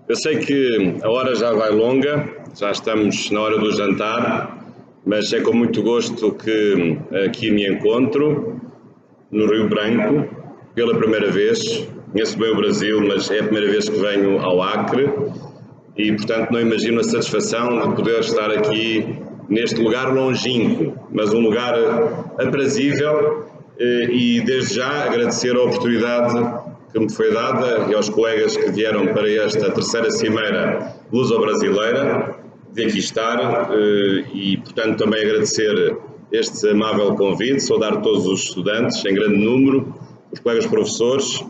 Eu sei que a hora já vai longa, já estamos na hora do jantar, mas é com muito gosto que aqui me encontro, no Rio Branco, pela primeira vez. Conheço bem o Brasil, mas é a primeira vez que venho ao Acre e, portanto, não imagino a satisfação de poder estar aqui neste lugar longínquo, mas um lugar aprazível e, desde já, agradecer a oportunidade que me foi dada e aos colegas que vieram para esta terceira cimeira luso-brasileira de aqui estar e, portanto, também agradecer este amável convite, saudar todos os estudantes em grande número, os colegas professores,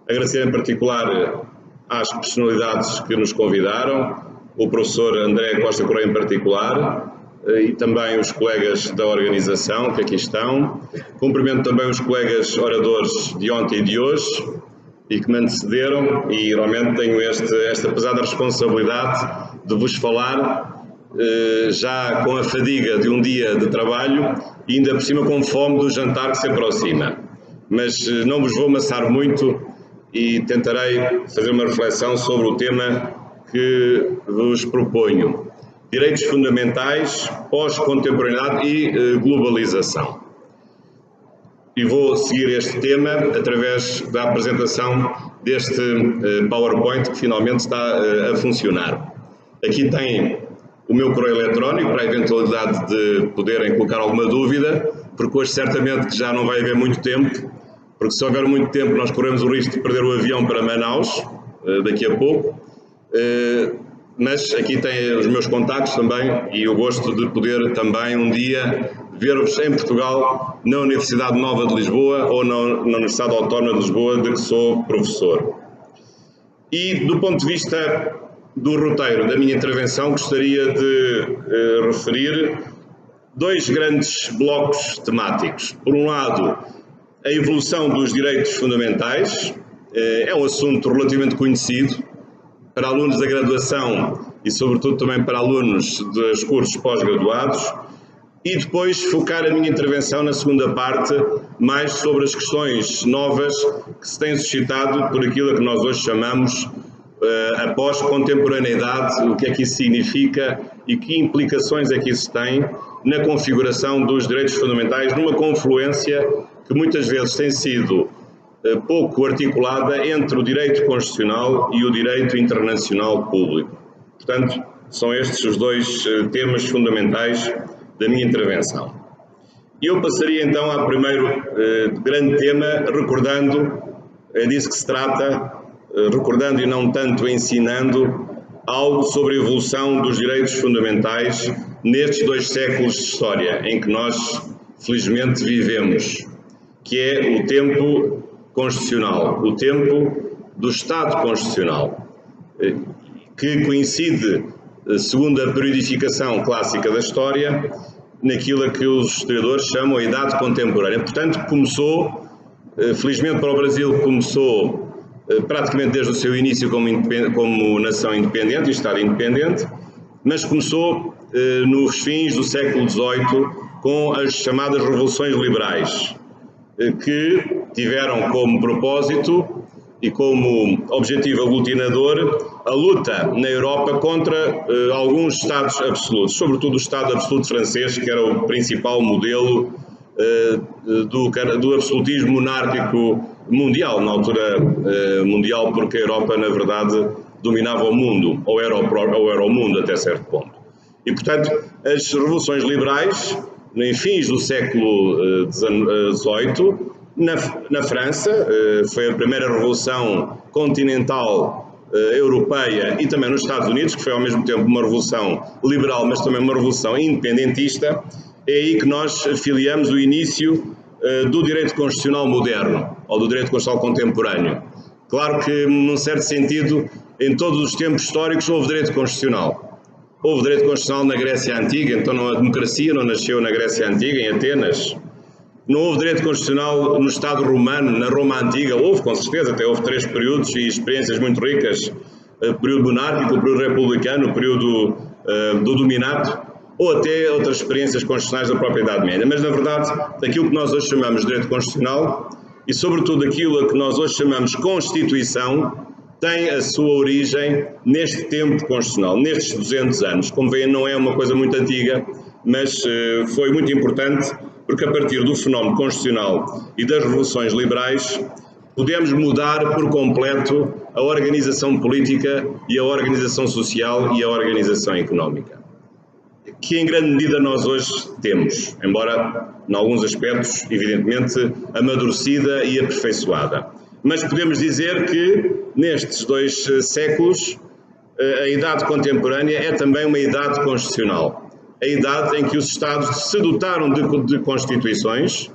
agradecer em particular às personalidades que nos convidaram, o professor André Costa Correia em particular, e também os colegas da organização que aqui estão. Cumprimento também os colegas oradores de ontem e de hoje e que me antecederam, e realmente tenho esta pesada responsabilidade de vos falar já com a fadiga de um dia de trabalho e ainda por cima com fome do jantar que se aproxima. Mas não vos vou amassar muito e tentarei fazer uma reflexão sobre o tema que vos proponho: direitos fundamentais, pós-contemporaneidade e globalização. E vou seguir este tema através da apresentação deste PowerPoint que finalmente está a funcionar. Aqui tem o meu correio eletrónico para a eventualidade de poderem colocar alguma dúvida, porque hoje certamente que já não vai haver muito tempo, porque se houver muito tempo nós corremos o risco de perder o avião para Manaus daqui a pouco. Mas aqui tem os meus contactos também e o gosto de poder também um dia ver-vos em Portugal, na Universidade Nova de Lisboa ou na Universidade Autónoma de Lisboa, de que sou professor. E do ponto de vista do roteiro da minha intervenção, gostaria de referir dois grandes blocos temáticos. Por um lado, a evolução dos direitos fundamentais, é um assunto relativamente conhecido para alunos da graduação e sobretudo também para alunos dos cursos pós-graduados, e depois focar a minha intervenção na segunda parte mais sobre as questões novas que se têm suscitado por aquilo que nós hoje chamamos a pós-contemporaneidade, o que é que isso significa e que implicações é que isso tem na configuração dos direitos fundamentais, numa confluência que muitas vezes tem sido pouco articulada entre o direito constitucional e o direito internacional público. Portanto, são estes os dois temas fundamentais da minha intervenção. Eu passaria então ao primeiro grande tema, recordando, é disso que se trata, recordando e não tanto ensinando, algo sobre a evolução dos direitos fundamentais nestes 2 séculos de história em que nós, felizmente, vivemos, que é o tempo constitucional, o tempo do Estado Constitucional, que coincide, segundo a periodificação clássica da história, naquilo a que os historiadores chamam a Idade Contemporânea. Portanto, começou, felizmente para o Brasil, começou praticamente desde o seu início como nação independente e Estado independente, mas começou nos fins do século XVIII com as chamadas Revoluções Liberais, que tiveram como propósito e como objetivo aglutinador a luta na Europa contra alguns Estados absolutos, sobretudo o Estado absoluto francês, que era o principal modelo do absolutismo monárquico mundial, na altura mundial, porque a Europa, na verdade, dominava o mundo, ou era o mundo até certo ponto. E, portanto, as revoluções liberais, em fins do século XVIII, na França, foi a primeira revolução continental europeia, e também nos Estados Unidos, que foi ao mesmo tempo uma revolução liberal, mas também uma revolução independentista. É aí que nós afiliamos o início do direito constitucional moderno, ou do direito constitucional contemporâneo. Claro que, num certo sentido, em todos os tempos históricos houve direito constitucional. Houve direito constitucional na Grécia Antiga, então a democracia não nasceu na Grécia Antiga, em Atenas. Não houve direito constitucional no Estado romano, na Roma Antiga. Houve, com certeza, até houve 3 períodos e experiências muito ricas. O período monárquico, o período republicano, o período do dominato, ou até outras experiências constitucionais da própria Idade Média. Mas, na verdade, aquilo que nós hoje chamamos de direito constitucional e, sobretudo, aquilo a que nós hoje chamamos Constituição, tem a sua origem neste tempo constitucional, nestes 200 anos. Como veem, não é uma coisa muito antiga, mas foi muito importante, porque a partir do fenómeno constitucional e das revoluções liberais, podemos mudar por completo a organização política e a organização social e a organização económica, que em grande medida nós hoje temos, embora em alguns aspectos, evidentemente, amadurecida e aperfeiçoada. Mas podemos dizer que nestes 2 séculos a idade contemporânea é também uma idade constitucional, a idade em que os Estados se dotaram de constituições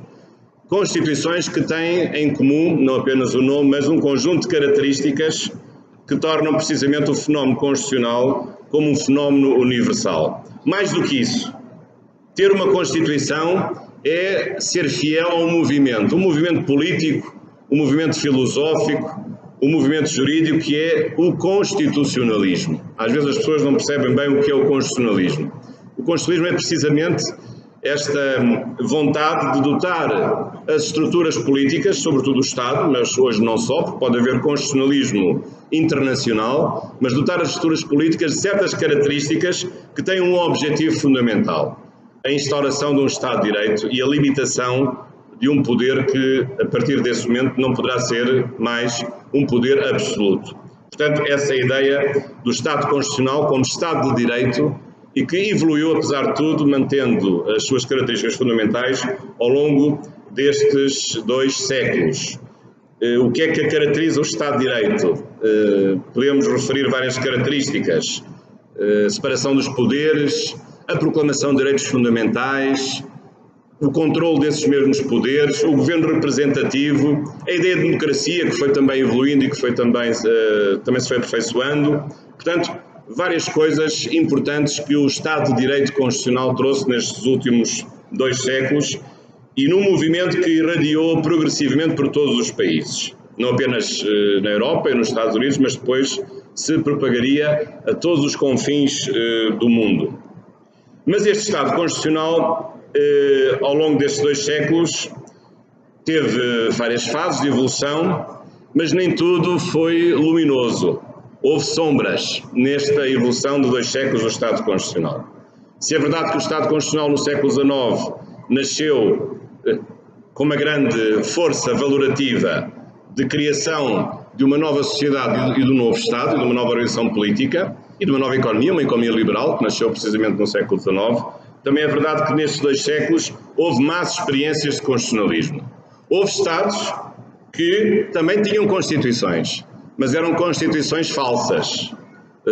que têm em comum, não apenas o nome, mas um conjunto de características que tornam precisamente o fenómeno constitucional como um fenómeno universal. Mais do que isso, ter uma Constituição é ser fiel a um movimento político, um movimento filosófico, um movimento jurídico, que é o constitucionalismo. Às vezes as pessoas não percebem bem o que é o constitucionalismo. O constitucionalismo é precisamente esta vontade de dotar as estruturas políticas, sobretudo o Estado, mas hoje não só, porque pode haver constitucionalismo internacional, mas dotar as estruturas políticas de certas características que têm um objetivo fundamental: a instauração de um Estado de Direito e a limitação de um poder que, a partir desse momento, não poderá ser mais um poder absoluto. Portanto, essa é a ideia do Estado Constitucional como Estado de Direito, e que evoluiu, apesar de tudo, mantendo as suas características fundamentais ao longo destes 2 séculos. O que é que caracteriza o Estado de Direito? Podemos referir várias características: a separação dos poderes, a proclamação de direitos fundamentais, o controle desses mesmos poderes, o governo representativo, a ideia de democracia, que foi também evoluindo e que foi também se foi aperfeiçoando. Portanto, várias coisas importantes que o Estado de Direito Constitucional trouxe nestes últimos 2 séculos, e num movimento que irradiou progressivamente por todos os países, não apenas na Europa e nos Estados Unidos, mas depois se propagaria a todos os confins do mundo. Mas este Estado Constitucional, ao longo destes 2 séculos, teve várias fases de evolução, mas nem tudo foi luminoso. Houve sombras nesta evolução de 2 séculos do Estado Constitucional. Se é verdade que o Estado Constitucional no século XIX nasceu com uma grande força valorativa de criação de uma nova sociedade e do novo Estado, e de uma nova organização política, e de uma nova economia, uma economia liberal, que nasceu precisamente no século XIX, também é verdade que nestes 2 séculos houve más experiências de constitucionalismo. Houve Estados que também tinham constituições, mas eram constituições falsas,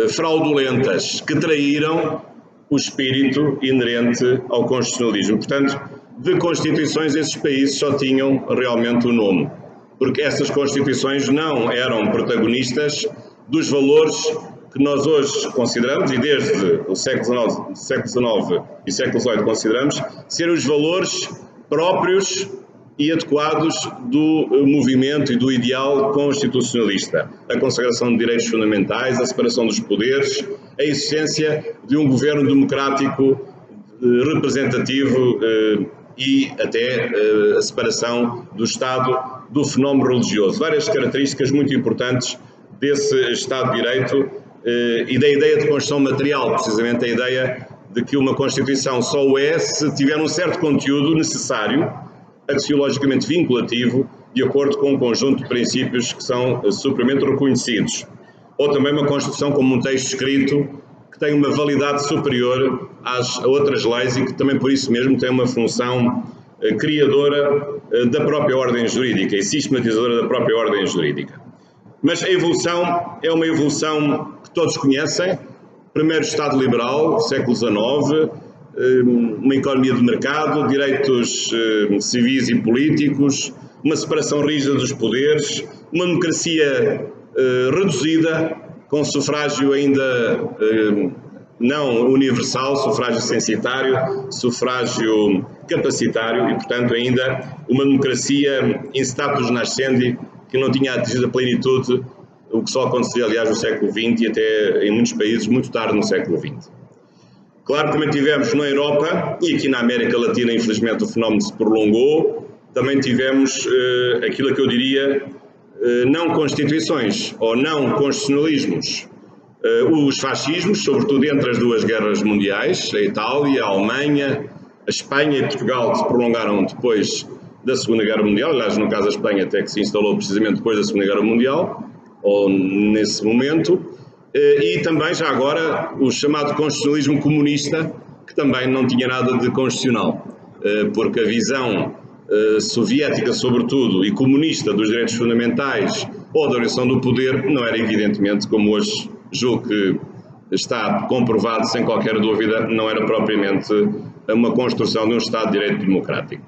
fraudulentas, que traíram o espírito inerente ao constitucionalismo. Portanto, de constituições esses países só tinham realmente o nome, porque essas constituições não eram protagonistas dos valores que nós hoje consideramos, e desde o século XIX e século XVIII consideramos, ser os valores próprios e adequados do movimento e do ideal constitucionalista: a consagração de direitos fundamentais, a separação dos poderes, a existência de um governo democrático representativo e até a separação do Estado do fenómeno religioso. Várias características muito importantes desse Estado de Direito e da ideia de Constituição material, precisamente a ideia de que uma Constituição só o é se tiver um certo conteúdo necessário, axiologicamente vinculativo, de acordo com um conjunto de princípios que são supremamente reconhecidos. Ou também uma Constituição como um texto escrito que tem uma validade superior às outras leis e que também por isso mesmo tem uma função criadora da própria ordem jurídica e sistematizadora da própria ordem jurídica. Mas a evolução é uma evolução que todos conhecem: primeiro Estado liberal, século XIX, uma economia de mercado, direitos civis e políticos, uma separação rígida dos poderes, uma democracia reduzida, com sufrágio ainda não universal, sufrágio censitário, sufrágio capacitário e, portanto, ainda uma democracia in status nascendi, que não tinha atingido a plenitude, o que só aconteceria, aliás, no século XX e até em muitos países muito tarde no século XX. Claro, também tivemos na Europa e aqui na América Latina, infelizmente, o fenómeno se prolongou. Também tivemos aquilo que eu diria não constituições ou não constitucionalismos, os fascismos, sobretudo entre as duas guerras mundiais, a Itália, a Alemanha, a Espanha e Portugal, que se prolongaram depois da Segunda Guerra Mundial, aliás, no caso da Espanha até que se instalou precisamente depois da Segunda Guerra Mundial, ou nesse momento, e também já agora o chamado constitucionalismo comunista, que também não tinha nada de constitucional, porque a visão soviética, sobretudo, e comunista dos direitos fundamentais ou da organização do poder não era evidentemente, como hoje julgo que está comprovado sem qualquer dúvida, não era propriamente uma construção de um Estado de Direito democrático.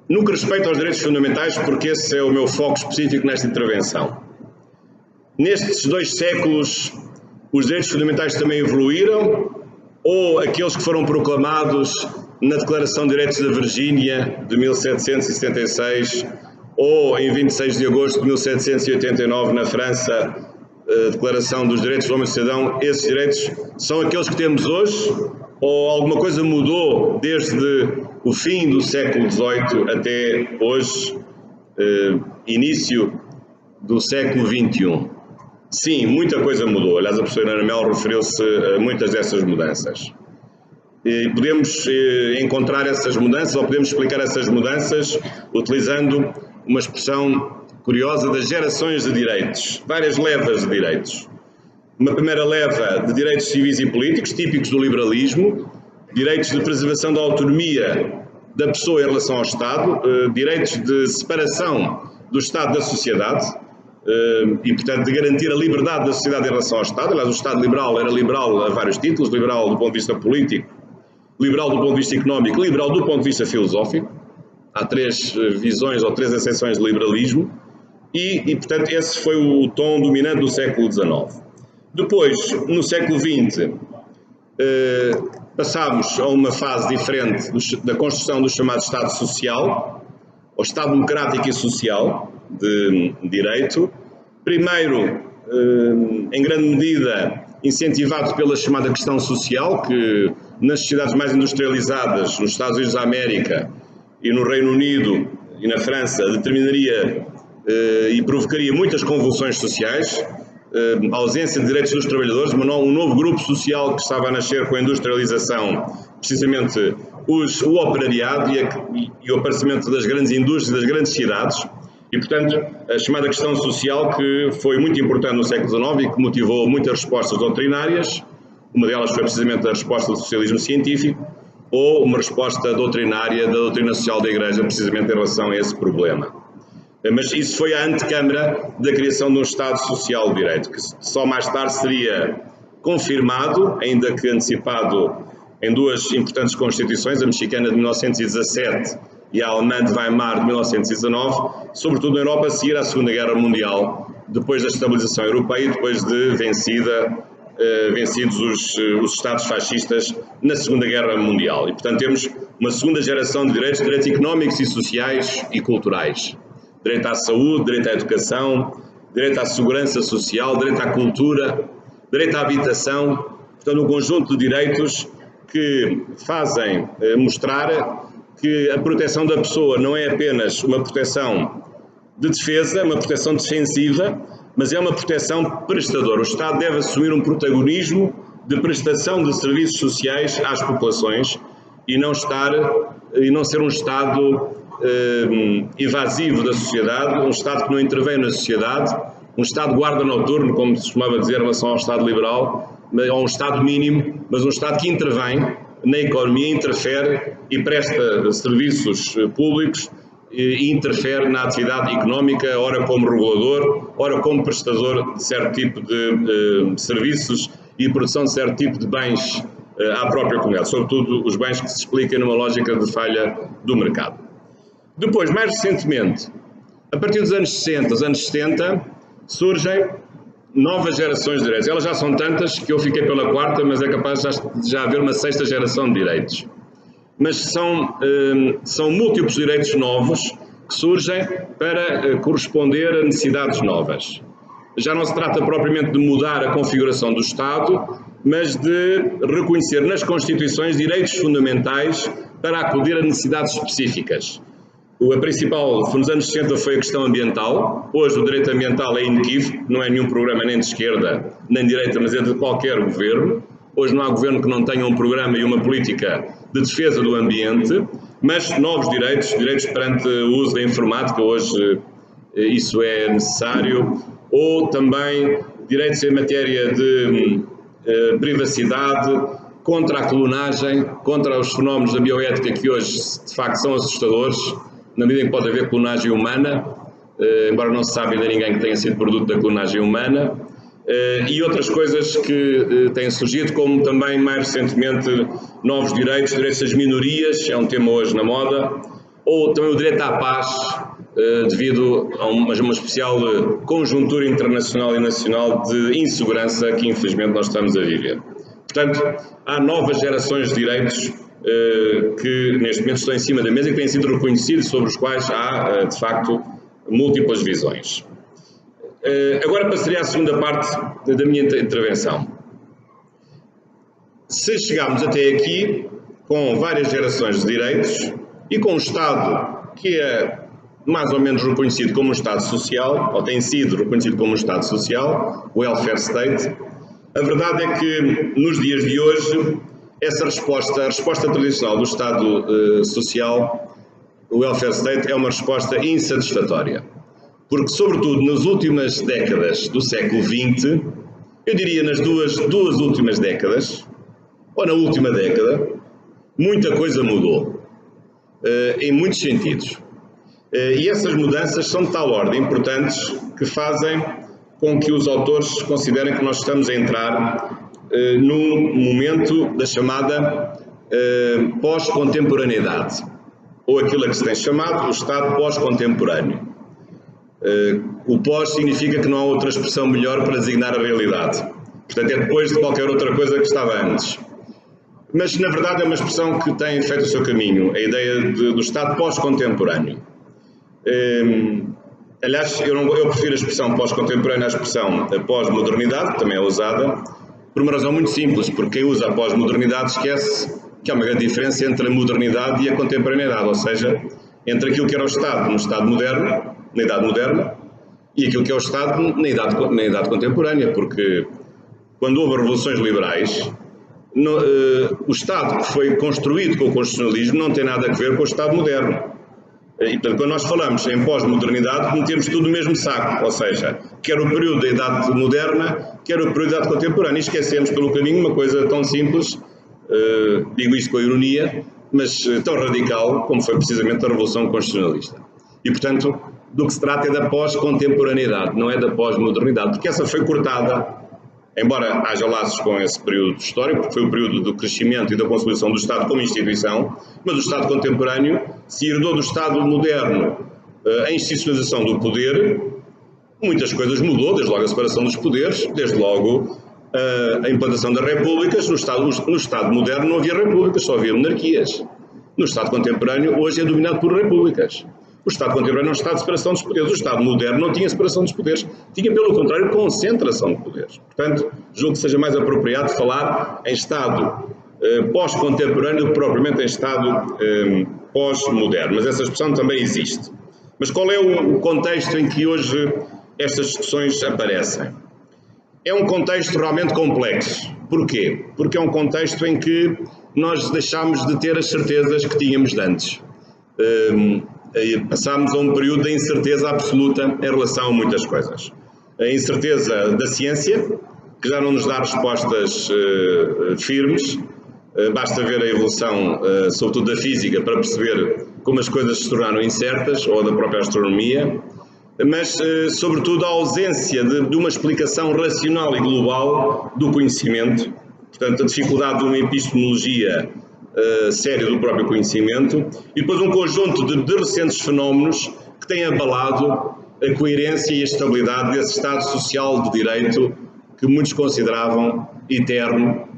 No que respeita aos direitos fundamentais, porque esse é o meu foco específico nesta intervenção. Nestes 2 séculos, os direitos fundamentais também evoluíram, ou aqueles que foram proclamados na Declaração de Direitos da Virgínia de 1776, ou em 26 de agosto de 1789 na França, a Declaração dos Direitos do Homem e do Cidadão, esses direitos são aqueles que temos hoje, ou alguma coisa mudou desde o fim do século XVIII até hoje, início do século XXI? Sim, muita coisa mudou. Aliás, a professora Ana Mel referiu-se a muitas dessas mudanças. E podemos encontrar essas mudanças, ou podemos explicar essas mudanças utilizando uma expressão curiosa das gerações de direitos, várias levas de direitos. Uma primeira leva de direitos civis e políticos, típicos do liberalismo, direitos de preservação da autonomia da pessoa em relação ao Estado, direitos de separação do Estado da sociedade e, portanto, de garantir a liberdade da sociedade em relação ao Estado. Aliás, o Estado liberal era liberal a vários títulos, liberal do ponto de vista político, liberal do ponto de vista económico, liberal do ponto de vista filosófico. Há 3 visões ou 3 acessões de liberalismo e, portanto, esse foi o tom dominante do século XIX. Depois, no século XX, passámos a uma fase diferente da construção do chamado Estado Social, ou Estado Democrático e Social de Direito. Primeiro, em grande medida, incentivado pela chamada questão social, que nas sociedades mais industrializadas, nos Estados Unidos da América e no Reino Unido e na França, determinaria e provocaria muitas convulsões sociais, a ausência de direitos dos trabalhadores, um novo grupo social que estava a nascer com a industrialização, precisamente o operariado e o aparecimento das grandes indústrias, das grandes cidades, e, portanto, a chamada questão social, que foi muito importante no século XIX e que motivou muitas respostas doutrinárias. Uma delas foi precisamente a resposta do socialismo científico, ou uma resposta doutrinária da doutrina social da Igreja, precisamente em relação a esse problema. Mas isso foi a antecâmara da criação de um Estado Social de Direito, que só mais tarde seria confirmado, ainda que antecipado, em 2 importantes constituições, a mexicana de 1917 e a alemã de Weimar de 1919, sobretudo na Europa, a seguir à Segunda Guerra Mundial, depois da estabilização europeia e depois de vencidos os Estados fascistas na Segunda Guerra Mundial. E, portanto, temos uma segunda geração de direitos económicos e sociais e culturais. Direito à saúde, direito à educação, direito à segurança social, direito à cultura, direito à habitação. Portanto, um conjunto de direitos que fazem mostrar que a proteção da pessoa não é apenas uma proteção de defesa, uma proteção defensiva, mas é uma proteção prestadora. O Estado deve assumir um protagonismo de prestação de serviços sociais às populações e não ser um Estado evasivo da sociedade, um Estado que não intervém na sociedade, um Estado guarda noturno, como se costumava dizer em relação ao Estado liberal, ou um Estado mínimo, mas um Estado que intervém na economia, interfere e presta serviços públicos e interfere na atividade económica, ora como regulador, ora como prestador de certo tipo de serviços e produção de certo tipo de bens à própria comunidade, sobretudo os bens que se explicam numa lógica de falha do mercado. Depois, mais recentemente, a partir dos anos 60, os anos 70, surgem novas gerações de direitos. Elas já são tantas que eu fiquei pela 4ª, mas é capaz de já haver uma 6ª geração de direitos. Mas são múltiplos direitos novos que surgem para corresponder a necessidades novas. Já não se trata propriamente de mudar a configuração do Estado, mas de reconhecer nas Constituições direitos fundamentais para acudir a necessidades específicas. A principal, nos anos 60, foi a questão ambiental. Hoje o direito ambiental é inequívoco, não é nenhum programa nem de esquerda nem de direita, mas é de qualquer governo. Hoje não há governo que não tenha um programa e uma política de defesa do ambiente, mas novos direitos, direitos perante o uso da informática, hoje isso é necessário, ou também direitos em matéria de privacidade, contra a clonagem, contra os fenómenos da bioética que hoje de facto são assustadores, na medida em que pode haver clonagem humana, embora não se saiba ainda ninguém que tenha sido produto da clonagem humana, e outras coisas que têm surgido, como também mais recentemente novos direitos, direitos das minorias, é um tema hoje na moda, ou também o direito à paz, devido a uma especial conjuntura internacional e nacional de insegurança que infelizmente nós estamos a viver. Portanto, há novas gerações de direitos que neste momento estão em cima da mesa e que têm sido reconhecidos, sobre os quais há, de facto, múltiplas visões. Agora passaria à segunda parte da minha intervenção. Se chegarmos até aqui, com várias gerações de direitos e com um Estado que é mais ou menos reconhecido como um Estado social, ou tem sido reconhecido como um Estado social, o welfare state, a verdade é que nos dias de hoje, essa resposta, a resposta tradicional do Estado social, o welfare state, é uma resposta insatisfatória. Porque, sobretudo, nas últimas décadas do século XX, eu diria nas duas últimas décadas, ou na última década, muita coisa mudou, em muitos sentidos. E essas mudanças são de tal ordem importantes que fazem com que os autores considerem que nós estamos a entrar num momento da chamada pós-contemporaneidade, ou aquilo a que se tem chamado o Estado pós-contemporâneo. O pós significa que não há outra expressão melhor para designar a realidade. Portanto, é depois de qualquer outra coisa que estava antes. Mas, na verdade, é uma expressão que tem feito o seu caminho, a ideia do Estado pós-contemporâneo. Aliás, eu prefiro a expressão pós-contemporânea à expressão pós-modernidade, que também é usada, por uma razão muito simples, porque quem usa a pós-modernidade esquece que há uma grande diferença entre a modernidade e a contemporaneidade, ou seja, entre aquilo que era o Estado no Estado moderno, na Idade Moderna, e aquilo que é o Estado na idade contemporânea, porque quando houve revoluções liberais, o Estado que foi construído com o constitucionalismo não tem nada a ver com o Estado moderno. E, portanto, quando nós falamos em pós-modernidade, metemos tudo no mesmo saco, ou seja, quer o período da Idade Moderna, quer o período da Idade Contemporânea. E esquecemos pelo caminho uma coisa tão simples, digo isto com a ironia, mas tão radical como foi precisamente a Revolução Constitucionalista. E, portanto, do que se trata é da pós-contemporaneidade, não é da pós-modernidade, porque essa foi cortada, embora haja laços com esse período histórico, porque foi o período do crescimento e da consolidação do Estado como instituição, mas o Estado contemporâneo se herdou do Estado moderno a institucionalização do poder, muitas coisas mudou, desde logo a separação dos poderes, desde logo a implantação das repúblicas. No Estado moderno não havia repúblicas, só havia monarquias. No Estado contemporâneo, hoje é dominado por repúblicas. O Estado contemporâneo é um Estado de separação dos poderes. O Estado moderno não tinha separação dos poderes. Tinha, pelo contrário, concentração de poderes. Portanto, julgo que seja mais apropriado falar em Estado pós-contemporâneo do que propriamente em Estado pós-moderno. Mas essa expressão também existe. Mas qual é o contexto em que hoje estas discussões aparecem? É um contexto realmente complexo. Porquê? Porque é um contexto em que nós deixámos de ter as certezas que tínhamos de antes. Passámos a um período de incerteza absoluta em relação a muitas coisas. A incerteza da ciência, que já não nos dá respostas firmes, basta ver a evolução, sobretudo da física, para perceber como as coisas se tornaram incertas, ou da própria astronomia, mas sobretudo a ausência de uma explicação racional e global do conhecimento, portanto a dificuldade de uma epistemologia sério do próprio conhecimento, e depois um conjunto de recentes fenómenos que têm abalado a coerência e a estabilidade desse Estado social de direito que muitos consideravam eterno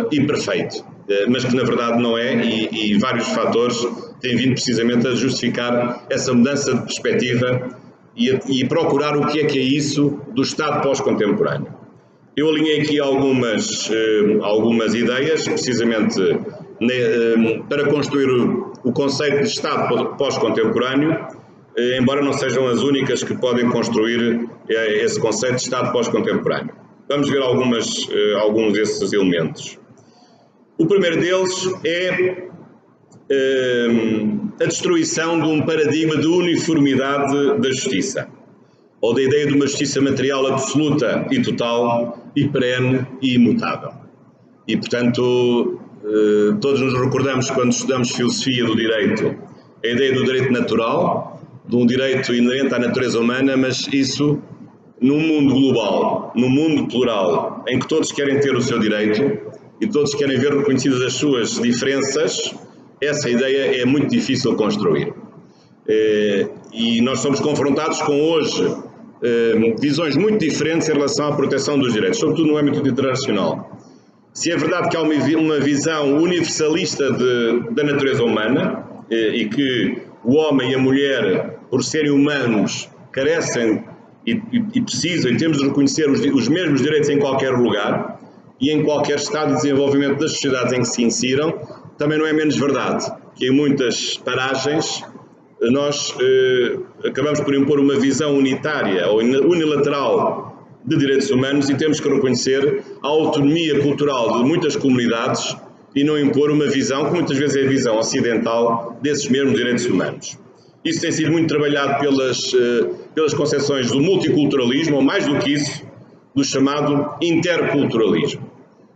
e perfeito, mas que na verdade não é, e vários fatores têm vindo precisamente a justificar essa mudança de perspectiva e procurar o que é isso do Estado pós-contemporâneo. Eu alinhei aqui algumas ideias, precisamente para construir o conceito de Estado pós-contemporâneo, embora não sejam as únicas que podem construir esse conceito de Estado pós-contemporâneo. Vamos ver alguns desses elementos. O primeiro deles é a destruição de um paradigma de uniformidade da justiça, ou da ideia de uma justiça material absoluta e total, e perene e imutável. E, portanto, todos nos recordamos, quando estudamos filosofia do direito, a ideia do direito natural, de um direito inerente à natureza humana, mas isso, num mundo global, num mundo plural, em que todos querem ter o seu direito e todos querem ver reconhecidas as suas diferenças, essa ideia é muito difícil de construir. E nós somos confrontados com, hoje, visões muito diferentes em relação à proteção dos direitos, sobretudo no âmbito internacional. Se é verdade que há uma visão universalista da natureza humana, e que o homem e a mulher, por serem humanos, carecem e precisam, e temos de reconhecer os mesmos direitos em qualquer lugar e em qualquer estado de desenvolvimento das sociedades em que se insiram, também não é menos verdade que em muitas paragens nós acabamos por impor uma visão unitária ou unilateral de direitos humanos e temos que reconhecer a autonomia cultural de muitas comunidades e não impor uma visão que muitas vezes é a visão ocidental desses mesmos direitos humanos. Isso tem sido muito trabalhado pelas concepções do multiculturalismo, ou mais do que isso, do chamado interculturalismo.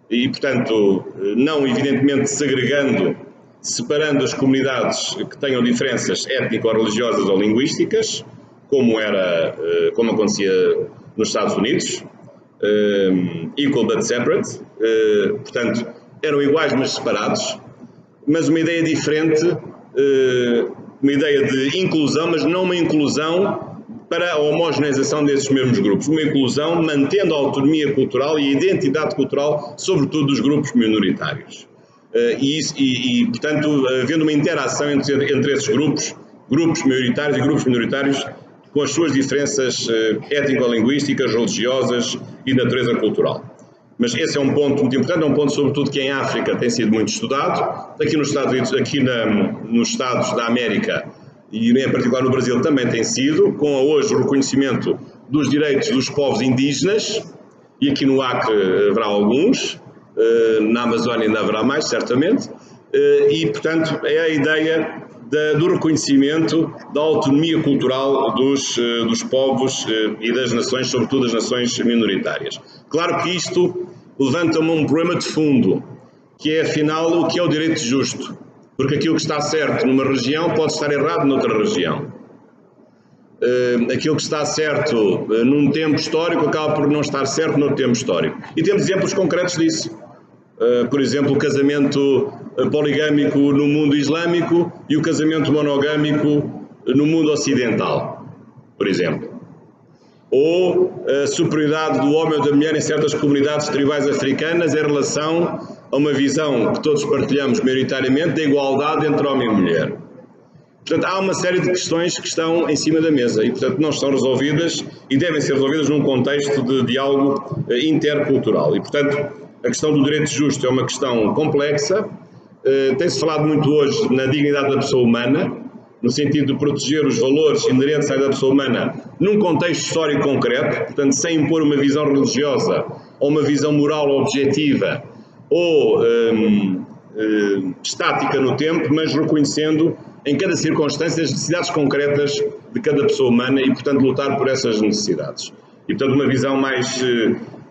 E, portanto, não evidentemente separando as comunidades que tenham diferenças étnico-religiosas ou linguísticas, como acontecia nos Estados Unidos, equal but separate, portanto, eram iguais mas separados, mas uma ideia diferente, uma ideia de inclusão, mas não uma inclusão para a homogeneização desses mesmos grupos, uma inclusão mantendo a autonomia cultural e a identidade cultural, sobretudo dos grupos minoritários. Portanto, havendo uma interação entre esses grupos maioritários e grupos minoritários, com as suas diferenças étnico-linguísticas, religiosas e de natureza cultural. Mas esse é um ponto muito importante, é um ponto sobretudo que em África tem sido muito estudado, aqui nos Estados Unidos, nos Estados da América e em particular no Brasil também tem sido, com hoje o reconhecimento dos direitos dos povos indígenas, e aqui no Acre haverá alguns, na Amazónia ainda haverá mais, certamente, e portanto é a ideia do reconhecimento da autonomia cultural dos povos e das nações, sobretudo das nações minoritárias. Claro que isto levanta-me um problema de fundo, que é afinal o que é o direito justo, porque aquilo que está certo numa região pode estar errado noutra região. Aquilo que está certo num tempo histórico acaba por não estar certo noutro tempo histórico. E temos exemplos concretos disso. Por exemplo, o casamento poligâmico no mundo islâmico e o casamento monogâmico no mundo ocidental, por exemplo. Ou a superioridade do homem ou da mulher em certas comunidades tribais africanas em relação a uma visão que todos partilhamos maioritariamente da igualdade entre homem e mulher. Portanto, há uma série de questões que estão em cima da mesa e, portanto, não estão resolvidas e devem ser resolvidas num contexto de diálogo intercultural. E, portanto, a questão do direito justo é uma questão complexa. Tem-se falado muito hoje na dignidade da pessoa humana, no sentido de proteger os valores inerentes à da pessoa humana num contexto histórico concreto, portanto, sem impor uma visão religiosa ou uma visão moral objetiva ou estática no tempo, mas reconhecendo em cada circunstância as necessidades concretas de cada pessoa humana e, portanto, lutar por essas necessidades. E, portanto,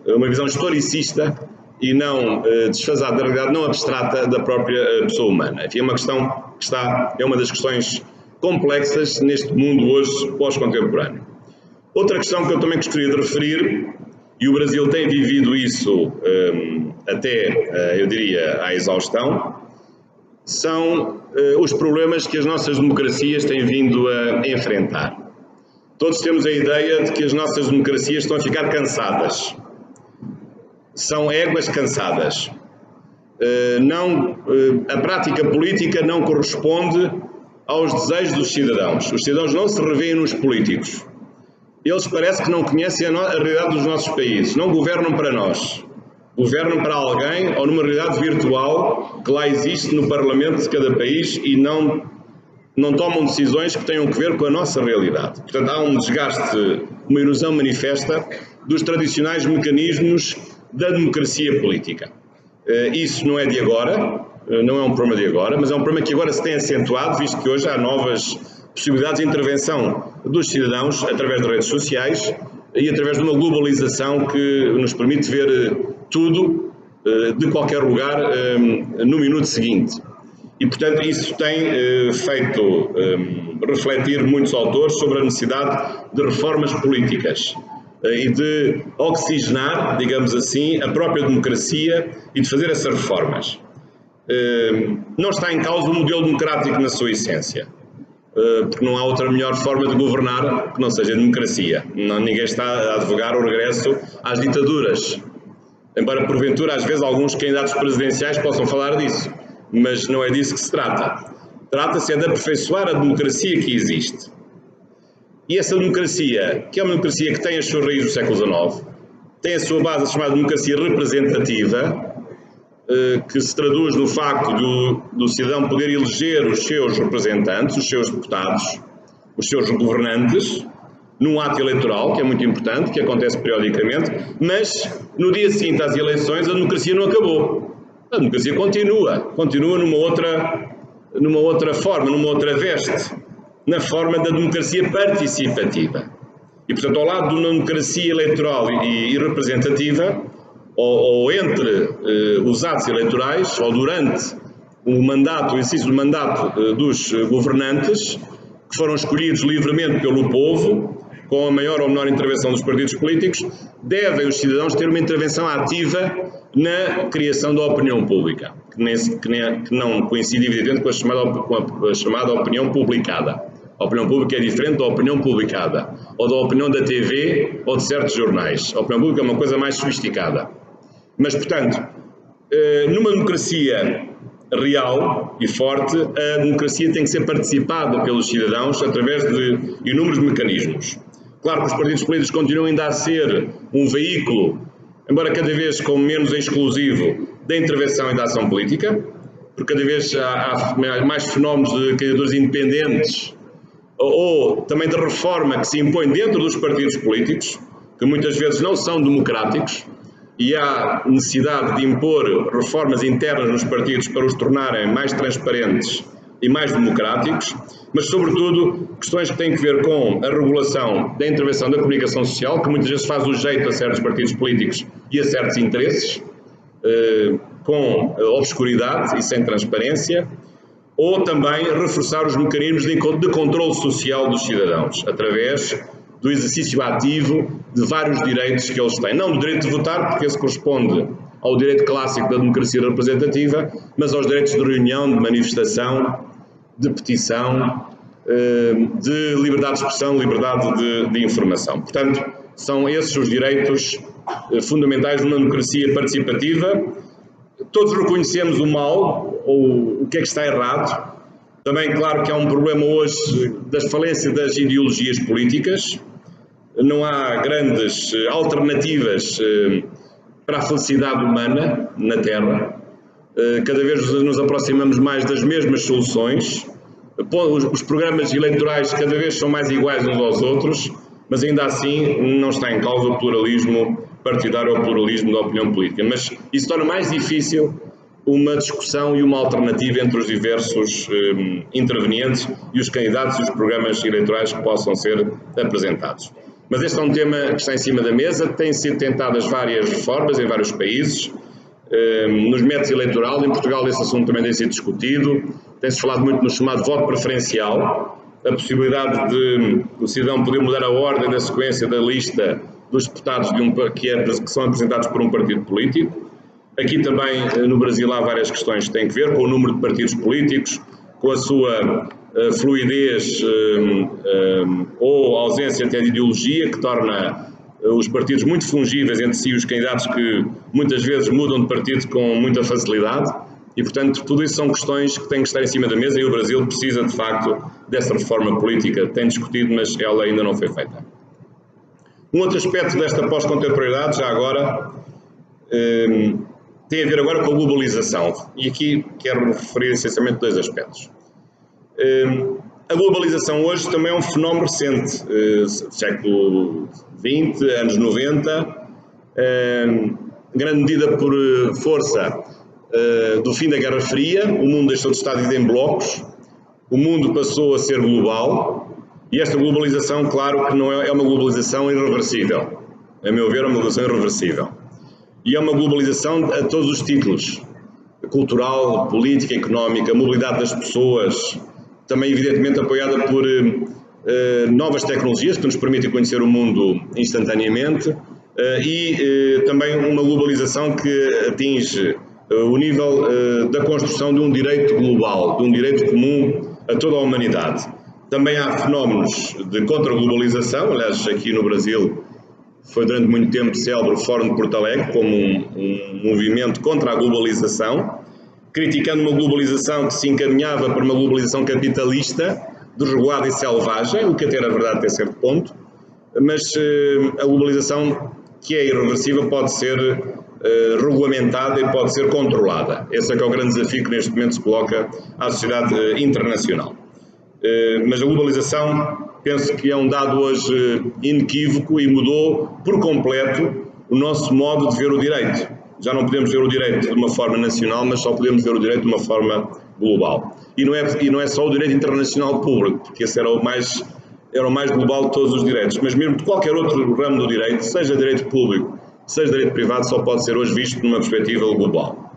uma visão historicista e não desfasada da realidade, não abstrata da própria pessoa humana. Enfim, é uma questão que é uma das questões complexas neste mundo hoje pós-contemporâneo. Outra questão que eu também gostaria de referir, e o Brasil tem vivido isso até, eu diria, à exaustão, são os problemas que as nossas democracias têm vindo a enfrentar. Todos temos a ideia de que as nossas democracias estão a ficar cansadas. São éguas cansadas. A prática política não corresponde aos desejos dos cidadãos. Os cidadãos não se revêem nos políticos. Eles parece que não conhecem a realidade dos nossos países, não governam para nós. governam para alguém ou numa realidade virtual que lá existe no Parlamento de cada país e não tomam decisões que tenham que ver com a nossa realidade. Portanto, há um desgaste, uma erosão manifesta dos tradicionais mecanismos da democracia política. Isso não é de agora, não é um problema de agora, mas é um problema que agora se tem acentuado, visto que hoje há novas possibilidades de intervenção dos cidadãos através das redes sociais e através de uma globalização que nos permite ver tudo de qualquer lugar no minuto seguinte. E, portanto, isso tem feito refletir muitos autores sobre a necessidade de reformas políticas e de oxigenar, digamos assim, a própria democracia e de fazer essas reformas. Não está em causa o modelo democrático na sua essência, porque não há outra melhor forma de governar que não seja a democracia. Ninguém está a advogar o regresso às ditaduras, embora porventura às vezes alguns candidatos presidenciais possam falar disso, mas não é disso que se trata. Trata-se de aperfeiçoar a democracia que existe. E essa democracia, que é uma democracia que tem as suas raízes do século XIX, tem a sua base chamada democracia representativa, que se traduz no facto do cidadão poder eleger os seus representantes, os seus deputados, os seus governantes, num ato eleitoral, que é muito importante, que acontece periodicamente, mas no dia seguinte às eleições a democracia não acabou. A democracia continua numa outra forma, numa outra veste, na forma da democracia participativa. E, portanto, ao lado de uma democracia eleitoral e representativa, ou entre os atos eleitorais, ou durante o exercício do mandato dos governantes, que foram escolhidos livremente pelo povo, com a maior ou menor intervenção dos partidos políticos, devem os cidadãos ter uma intervenção ativa na criação da opinião pública, que não coincide evidentemente com a chamada opinião publicada. A opinião pública é diferente da opinião publicada, ou da opinião da TV ou de certos jornais. A opinião pública é uma coisa mais sofisticada. Mas, portanto, numa democracia real e forte, a democracia tem que ser participada pelos cidadãos através de inúmeros mecanismos. Claro que os partidos políticos continuam ainda a ser um veículo, embora cada vez com menos exclusivo, da intervenção e da ação política, porque cada vez há mais fenómenos de candidaturas independentes ou também de reforma que se impõe dentro dos partidos políticos, que muitas vezes não são democráticos, e há necessidade de impor reformas internas nos partidos para os tornarem mais transparentes e mais democráticos, mas sobretudo questões que têm que ver com a regulação da intervenção da comunicação social, que muitas vezes faz o jeito a certos partidos políticos e a certos interesses, com obscuridade e sem transparência, ou também reforçar os mecanismos de controle social dos cidadãos, através do exercício ativo de vários direitos que eles têm. Não do direito de votar, porque esse corresponde ao direito clássico da democracia representativa, mas aos direitos de reunião, de manifestação, de petição, de liberdade de expressão, liberdade de informação. Portanto, são esses os direitos fundamentais de uma democracia participativa. Todos reconhecemos o mal, ou o que é que está errado. Também, claro que há um problema hoje da falência das ideologias políticas. Não há grandes alternativas para a felicidade humana na Terra. Cada vez nos aproximamos mais das mesmas soluções. Os programas eleitorais cada vez são mais iguais uns aos outros, mas ainda assim não está em causa o pluralismo partidário ou o pluralismo da opinião política. Mas isso torna mais difícil uma discussão e uma alternativa entre os diversos intervenientes e os candidatos e os programas eleitorais que possam ser apresentados. Mas este é um tema que está em cima da mesa, têm sido tentadas várias reformas em vários países, nos métodos eleitorais, em Portugal esse assunto também tem sido discutido, tem-se falado muito no chamado voto preferencial, a possibilidade de o cidadão poder mudar a ordem da sequência da lista dos deputados que são apresentados por um partido político. Aqui também no Brasil há várias questões que têm que ver com o número de partidos políticos, com a sua fluidez ou ausência até de ideologia, que torna os partidos muito fungíveis entre si, os candidatos que muitas vezes mudam de partido com muita facilidade e, portanto, tudo isso são questões que têm que estar em cima da mesa e o Brasil precisa, de facto, dessa reforma política. Tem discutido, mas ela ainda não foi feita. Um outro aspecto desta pós-contemporaneidade, já agora, tem a ver agora com a globalização. E aqui quero referir essencialmente dois aspectos. A globalização hoje também é um fenómeno recente, século XX, anos 90, grande medida por força do fim da Guerra Fria. O mundo deixou de estar dividido em blocos, o mundo passou a ser global, e esta globalização, claro que não é uma globalização irreversível, a meu ver é uma globalização irreversível, e é uma globalização a todos os títulos, cultural, política, económica, a mobilidade das pessoas, também evidentemente apoiada por novas tecnologias que nos permitem conhecer o mundo instantaneamente, e também uma globalização que atinge o nível da construção de um direito global, de um direito comum a toda a humanidade. Também há fenómenos de contra-globalização, aliás aqui no Brasil foi durante muito tempo célebre o Fórum de Porto Alegre como um movimento contra a globalização, criticando uma globalização que se encaminhava para uma globalização capitalista, desregulada e selvagem, o que até era verdade até certo ponto, mas a globalização que é irreversível pode ser regulamentada e pode ser controlada. Esse é que é o grande desafio que neste momento se coloca à sociedade internacional. Mas a globalização, penso que é um dado hoje inequívoco e mudou por completo o nosso modo de ver o direito. Já não podemos ver o direito de uma forma nacional, mas só podemos ver o direito de uma forma global. E não é só o direito internacional público, porque esse era o mais global de todos os direitos, mas mesmo de qualquer outro ramo do direito, seja direito público, seja direito privado, só pode ser hoje visto numa perspectiva global.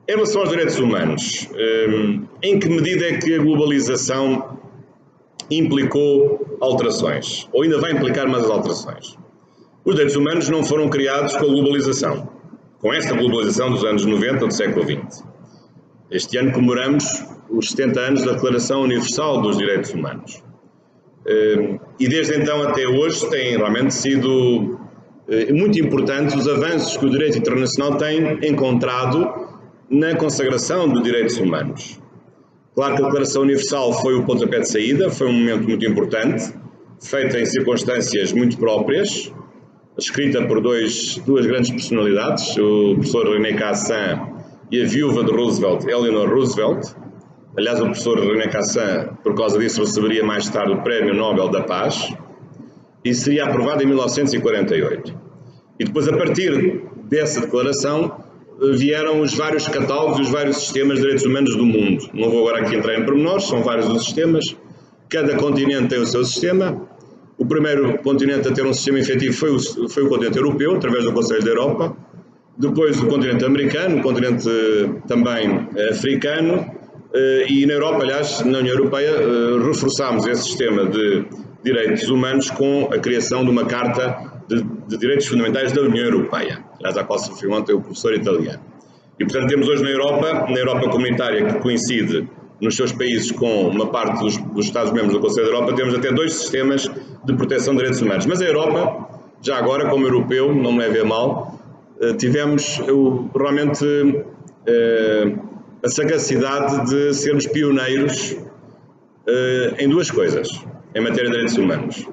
Em relação aos direitos humanos, em que medida é que a globalização implicou alterações, ou ainda vai implicar mais alterações? Os direitos humanos não foram criados com a globalização, com esta globalização dos anos 90 do século XX. Este ano comemoramos os 70 anos da Declaração Universal dos Direitos Humanos. E desde então até hoje têm realmente sido muito importantes os avanços que o direito internacional tem encontrado na consagração dos direitos humanos. Claro que a Declaração Universal foi o pontapé de saída, foi um momento muito importante, feita em circunstâncias muito próprias, escrita por duas grandes personalidades, o professor René Cassin e a viúva de Roosevelt, Eleanor Roosevelt. Aliás, o professor René Cassin, por causa disso, receberia mais tarde o Prémio Nobel da Paz e seria aprovado em 1948. E depois, a partir dessa declaração, vieram os vários catálogos e os vários sistemas de direitos humanos do mundo. Não vou agora aqui entrar em pormenores, são vários os sistemas. Cada continente tem o seu sistema. O primeiro continente a ter um sistema efetivo foi o continente europeu, através do Conselho da Europa. Depois o continente americano, o continente também africano. E na Europa, aliás, na União Europeia, reforçámos esse sistema de direitos humanos com a criação de uma Carta de Direitos Fundamentais da União Europeia, aliás, à qual se referiu ontem o professor italiano. E, portanto, temos hoje na Europa comunitária, que coincide nos seus países com uma parte dos Estados-membros do Conselho da Europa, temos até dois sistemas de proteção de direitos humanos. Mas a Europa, já agora, como europeu, não me leve a mal, tivemos realmente a sagacidade de sermos pioneiros em duas coisas, em matéria de direitos humanos.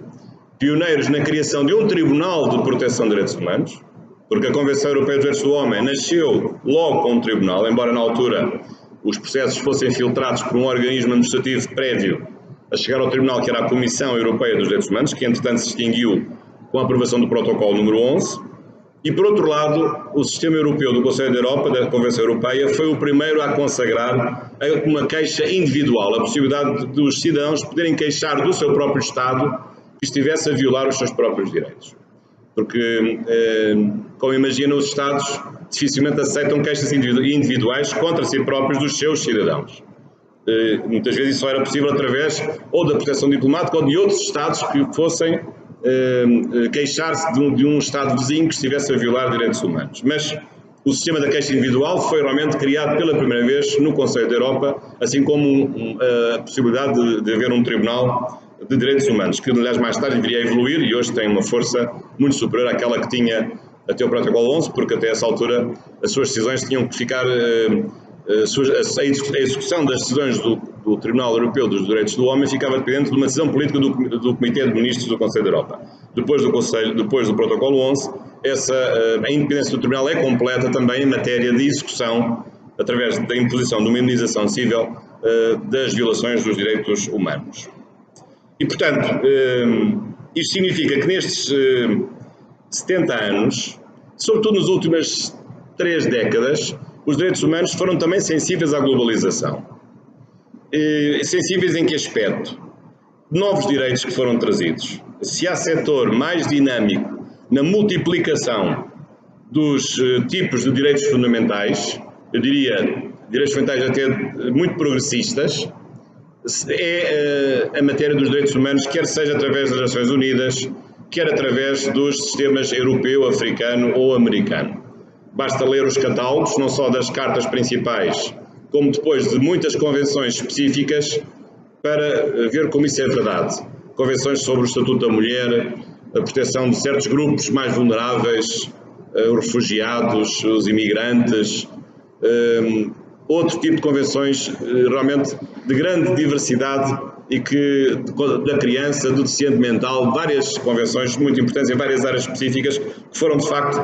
Pioneiros na criação de um Tribunal de Proteção de Direitos Humanos, porque a Convenção Europeia dos Direitos do Homem nasceu logo com um tribunal, embora na altura os processos fossem filtrados por um organismo administrativo prévio a chegar ao tribunal, que era a Comissão Europeia dos Direitos Humanos, que entretanto se extinguiu com a aprovação do protocolo número 11. E, por outro lado, o sistema europeu do Conselho da Europa, da Convenção Europeia, foi o primeiro a consagrar uma queixa individual, a possibilidade dos cidadãos poderem queixar do seu próprio Estado que estivesse a violar os seus próprios direitos. Porque, como imagina, os Estados dificilmente aceitam queixas individuais contra si próprios dos seus cidadãos. Muitas vezes isso só era possível através ou da proteção diplomática ou de outros Estados que fossem queixar-se de um Estado vizinho que estivesse a violar direitos humanos. Mas o sistema da queixa individual foi realmente criado pela primeira vez no Conselho da Europa, assim como a possibilidade de haver um tribunal de direitos humanos, que aliás mais tarde viria a evoluir e hoje tem uma força muito superior àquela que tinha até o protocolo 11, porque até essa altura as suas decisões tinham que ficar, a execução das decisões do Tribunal Europeu dos Direitos do Homem ficava dependente de uma decisão política do Comitê de Ministros do Conselho da Europa. Depois do protocolo 11, a independência do Tribunal é completa também em matéria de execução, através da imposição de uma indenização civil das violações dos direitos humanos. E, portanto, isto significa que nestes 70 anos, sobretudo nas últimas 3 décadas, os direitos humanos foram também sensíveis à globalização. Sensíveis em que aspecto? Novos direitos que foram trazidos. Se há setor mais dinâmico na multiplicação dos tipos de direitos fundamentais, eu diria direitos fundamentais até muito progressistas, é a matéria dos direitos humanos, quer seja através das Nações Unidas, quer através dos sistemas europeu, africano ou americano. Basta ler os catálogos, não só das cartas principais, como depois de muitas convenções específicas, para ver como isso é verdade. Convenções sobre o Estatuto da Mulher, a proteção de certos grupos mais vulneráveis, os refugiados, os imigrantes, outro tipo de convenções realmente de grande diversidade e que da criança, do deficiente mental, várias convenções muito importantes em várias áreas específicas que foram de facto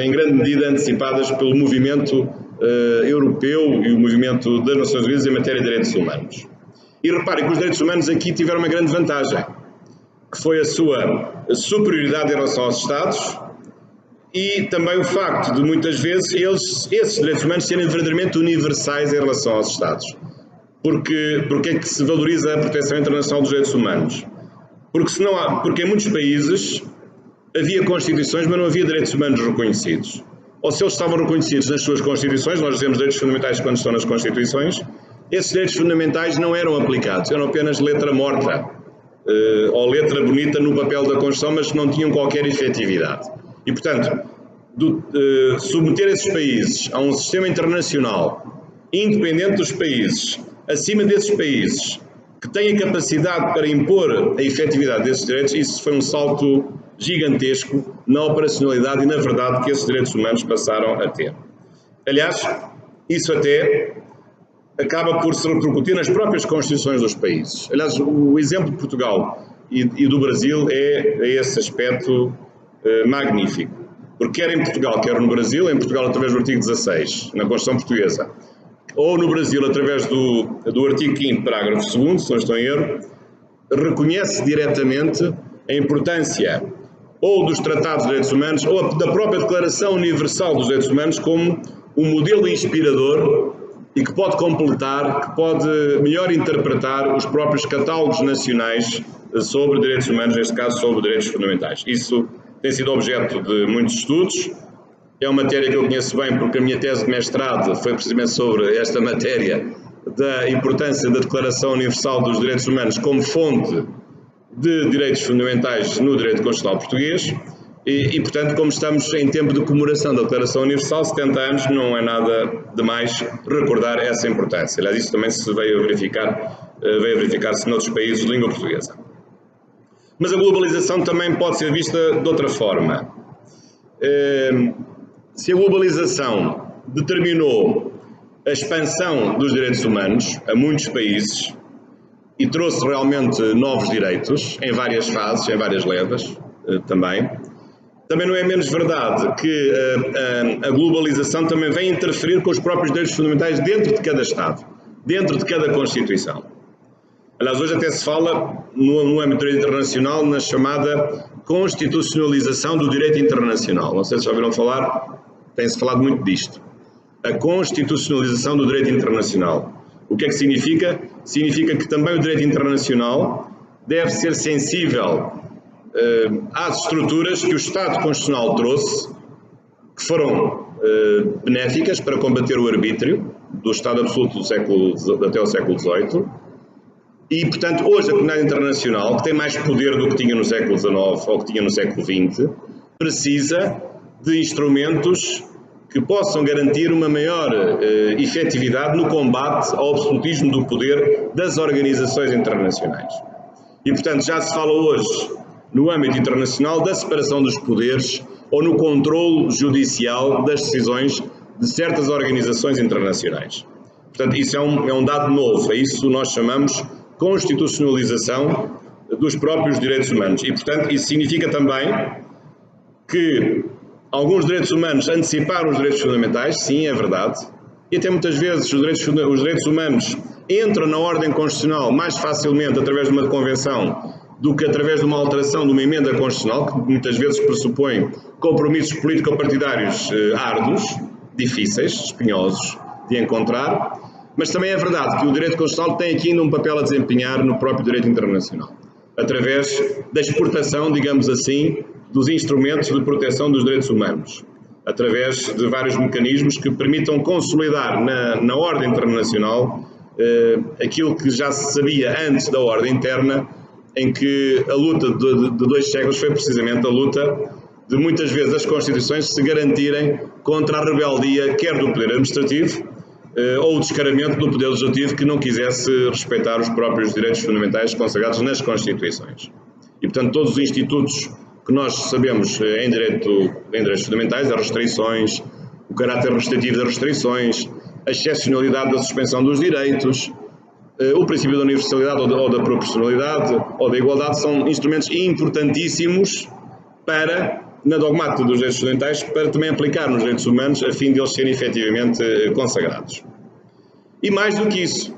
em grande medida antecipadas pelo movimento europeu e o movimento das Nações Unidas em matéria de direitos humanos. E reparem que os direitos humanos aqui tiveram uma grande vantagem, que foi a sua superioridade em relação aos Estados e também o facto de muitas vezes esses direitos humanos serem verdadeiramente universais em relação aos Estados. Porque é que se valoriza a proteção internacional dos direitos humanos? Porque em muitos países havia constituições, mas não havia direitos humanos reconhecidos. Ou se eles estavam reconhecidos nas suas constituições, nós dizemos direitos fundamentais quando estão nas constituições, esses direitos fundamentais não eram aplicados, eram apenas letra morta ou letra bonita no papel da Constituição, mas não tinham qualquer efetividade. E, portanto, submeter esses países a um sistema internacional independente dos países, acima desses países, que têm a capacidade para impor a efetividade desses direitos, isso foi um salto gigantesco na operacionalidade e na verdade que esses direitos humanos passaram a ter. Aliás, isso até acaba por se repercutir nas próprias constituições dos países. Aliás, o exemplo de Portugal e do Brasil é esse aspecto magnífico. Porque quer em Portugal, quer no Brasil, em Portugal através do artigo 16, na Constituição Portuguesa, ou no Brasil através do artigo 5º, parágrafo 2º, se não estou em erro, reconhece diretamente a importância ou dos tratados de direitos humanos ou da própria Declaração Universal dos Direitos Humanos como um modelo inspirador e que pode completar, que pode melhor interpretar os próprios catálogos nacionais sobre direitos humanos, neste caso sobre direitos fundamentais. Isso tem sido objeto de muitos estudos, é uma matéria que eu conheço bem porque a minha tese de mestrado foi precisamente sobre esta matéria da importância da Declaração Universal dos Direitos Humanos como fonte de direitos fundamentais no direito constitucional português e, portanto, como estamos em tempo de comemoração da Declaração Universal, 70 anos, não é nada demais recordar essa importância. Aliás, isso também se veio a verificar-se noutros países de língua portuguesa. Mas a globalização também pode ser vista de outra forma. Se a globalização determinou a expansão dos direitos humanos a muitos países e trouxe realmente novos direitos em várias fases, em várias levas também não é menos verdade que a globalização também vem interferir com os próprios direitos fundamentais dentro de cada Estado, dentro de cada Constituição. Aliás, hoje até se fala, no âmbito do direito internacional, na chamada constitucionalização do direito internacional. Não sei se já ouviram falar, tem-se falado muito disto. A constitucionalização do direito internacional. O que é que significa? Significa que também o direito internacional deve ser sensível às estruturas que o Estado Constitucional trouxe, que foram benéficas para combater o arbítrio do Estado absoluto até o século XVIII. E, portanto, hoje a comunidade internacional, que tem mais poder do que tinha no século XIX ou que tinha no século XX, precisa de instrumentos que possam garantir uma maior efetividade no combate ao absolutismo do poder das organizações internacionais. E, portanto, já se fala hoje, no âmbito internacional, da separação dos poderes ou no controle judicial das decisões de certas organizações internacionais. Portanto, isso é um dado novo, a isso nós chamamos constitucionalização dos próprios direitos humanos. E, portanto, isso significa também que Alguns direitos humanos anteciparam os direitos fundamentais, sim, é verdade, e até muitas vezes os direitos humanos entram na ordem constitucional mais facilmente através de uma convenção do que através de uma alteração de uma emenda constitucional, que muitas vezes pressupõe compromissos político-partidários árduos, difíceis, espinhosos de encontrar, mas também é verdade que o direito constitucional tem aqui ainda um papel a desempenhar no próprio direito internacional, através da exportação, digamos assim, dos instrumentos de proteção dos direitos humanos, através de vários mecanismos que permitam consolidar na ordem internacional aquilo que já se sabia antes da ordem interna, em que a luta de 2 séculos foi precisamente a luta de muitas vezes as constituições se garantirem contra a rebeldia quer do poder administrativo ou o descaramento do poder legislativo que não quisesse respeitar os próprios direitos fundamentais consagrados nas constituições. E portanto todos os institutos que nós sabemos em direitos fundamentais, as restrições, o caráter restritivo das restrições, a excepcionalidade da suspensão dos direitos, o princípio da universalidade ou da proporcionalidade ou da igualdade são instrumentos importantíssimos para, na dogmática dos direitos fundamentais, para também aplicar nos direitos humanos a fim de eles serem efetivamente consagrados. E mais do que isso,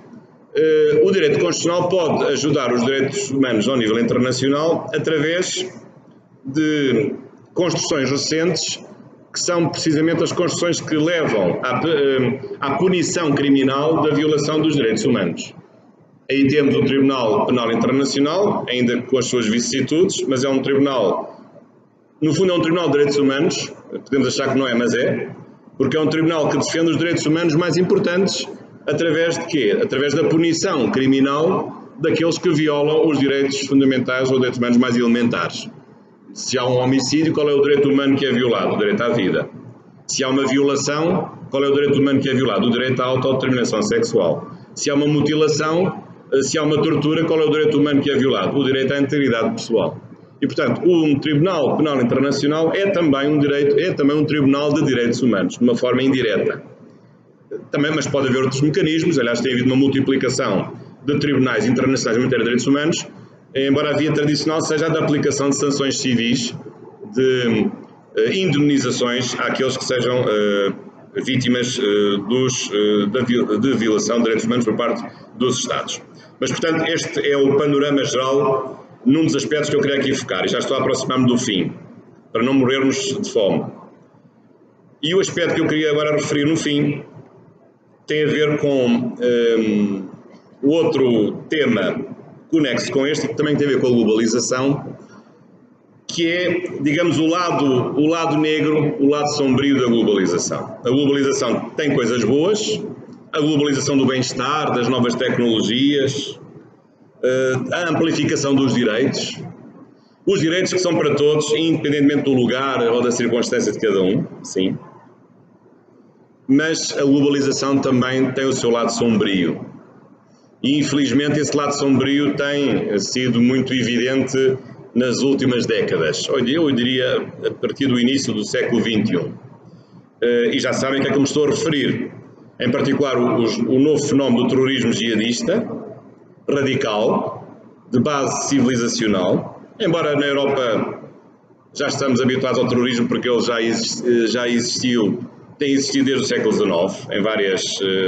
o direito constitucional pode ajudar os direitos humanos ao nível internacional através de construções recentes que são precisamente as construções que levam à punição criminal da violação dos direitos humanos. Aí temos o Tribunal Penal Internacional, ainda com as suas vicissitudes, mas é um tribunal, no fundo é um tribunal de direitos humanos, podemos achar que não é, mas é, porque é um tribunal que defende os direitos humanos mais importantes através de quê? Através da punição criminal daqueles que violam os direitos fundamentais ou direitos humanos mais elementares. Se há um homicídio, qual é o direito humano que é violado? O direito à vida. Se há uma violação, qual é o direito humano que é violado? O direito à autodeterminação sexual. Se há uma mutilação, se há uma tortura, qual é o direito humano que é violado? O direito à integridade pessoal. E, portanto, um Tribunal Penal Internacional é também um tribunal de direitos humanos, de uma forma indireta. Também, mas pode haver outros mecanismos, aliás, tem havido uma multiplicação de tribunais internacionais em matéria de direitos humanos, embora a via tradicional seja a da aplicação de sanções civis, de indemnizações àqueles que sejam vítimas de violação de direitos humanos por parte dos Estados. Mas, portanto, este é o panorama geral num dos aspectos que eu queria aqui focar, e já estou a aproximar-me do fim, para não morrermos de fome. E o aspecto que eu queria agora referir no fim tem a ver com o outro tema conexo com este, que também tem a ver com a globalização, que é, digamos, o lado negro, o lado sombrio da globalização. A globalização tem coisas boas, a globalização do bem-estar, das novas tecnologias, a amplificação dos direitos, os direitos que são para todos, independentemente do lugar ou da circunstância de cada um, sim. Mas a globalização também tem o seu lado sombrio. E, infelizmente, esse lado sombrio tem sido muito evidente nas últimas décadas. Eu diria a partir do início do século XXI. E já sabem a que é que me estou a referir. Em particular, o novo fenómeno do terrorismo jihadista, radical, de base civilizacional. Embora na Europa já estamos habituados ao terrorismo porque ele já existiu, tem existido desde o século XIX, em várias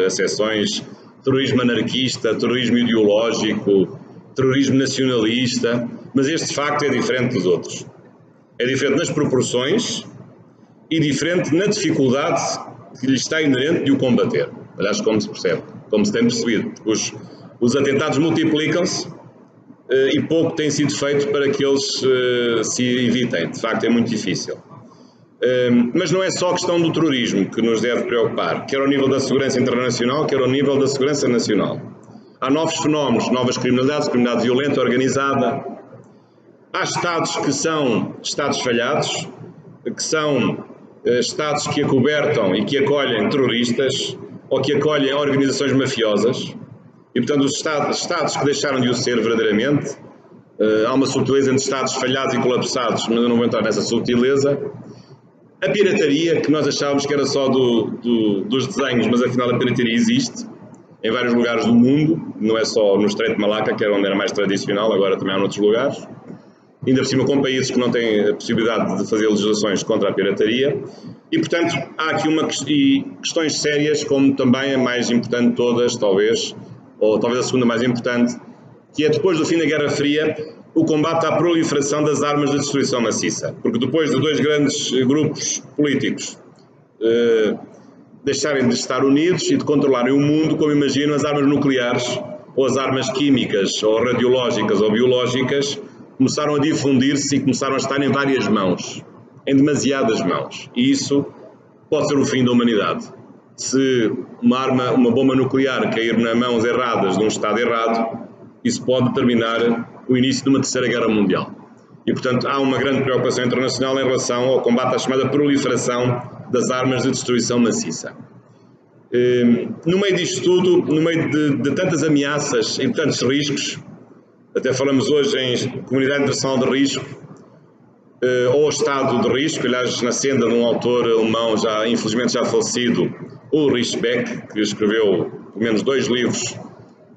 acessões. Terrorismo anarquista, terrorismo ideológico, terrorismo nacionalista, mas este de facto é diferente dos outros. É diferente nas proporções e diferente na dificuldade que lhe está inerente de o combater. Aliás, como se percebe, como se tem percebido. Os atentados multiplicam-se e pouco tem sido feito para que eles se evitem. De facto, é muito difícil. Mas não é só a questão do terrorismo que nos deve preocupar, quer ao nível da segurança internacional, quer ao nível da segurança nacional. Há novos fenómenos, novas criminalidades, criminalidade violenta, organizada. Há Estados que são Estados falhados, que são Estados que acobertam e que acolhem terroristas ou que acolhem organizações mafiosas. E, portanto, os Estados que deixaram de o ser verdadeiramente, há uma subtileza entre Estados falhados e colapsados, mas eu não vou entrar nessa subtileza. A pirataria, que nós achávamos que era só dos desenhos, mas afinal a pirataria existe em vários lugares do mundo, não é só no Estreito de Malaca, que era onde era mais tradicional, agora também há noutros lugares. ainda por cima com países que não têm a possibilidade de fazer legislações contra a pirataria. E, portanto, há aqui questões sérias, como também a mais importante de todas, talvez, ou talvez a segunda mais importante, que é, depois do fim da Guerra Fria, o combate à proliferação das armas de destruição maciça. Porque depois de dois grandes grupos políticos deixarem de estar unidos e de controlarem o mundo, como imagino, as armas nucleares, ou as armas químicas, ou radiológicas, ou biológicas, começaram a difundir-se e começaram a estar em várias mãos, em demasiadas mãos. E isso pode ser o fim da humanidade. Se uma bomba nuclear cair nas mãos erradas de um Estado errado, isso pode determinar o início de uma terceira guerra mundial. E, portanto, há uma grande preocupação internacional em relação ao combate à chamada proliferação das armas de destruição maciça. No meio disto tudo, no meio de tantas ameaças e de tantos riscos, até falamos hoje em comunidade internacional de risco, ou estado de risco, aliás, na senda de um autor alemão, infelizmente já falecido, Ulrich Beck, que escreveu pelo menos 2 livros,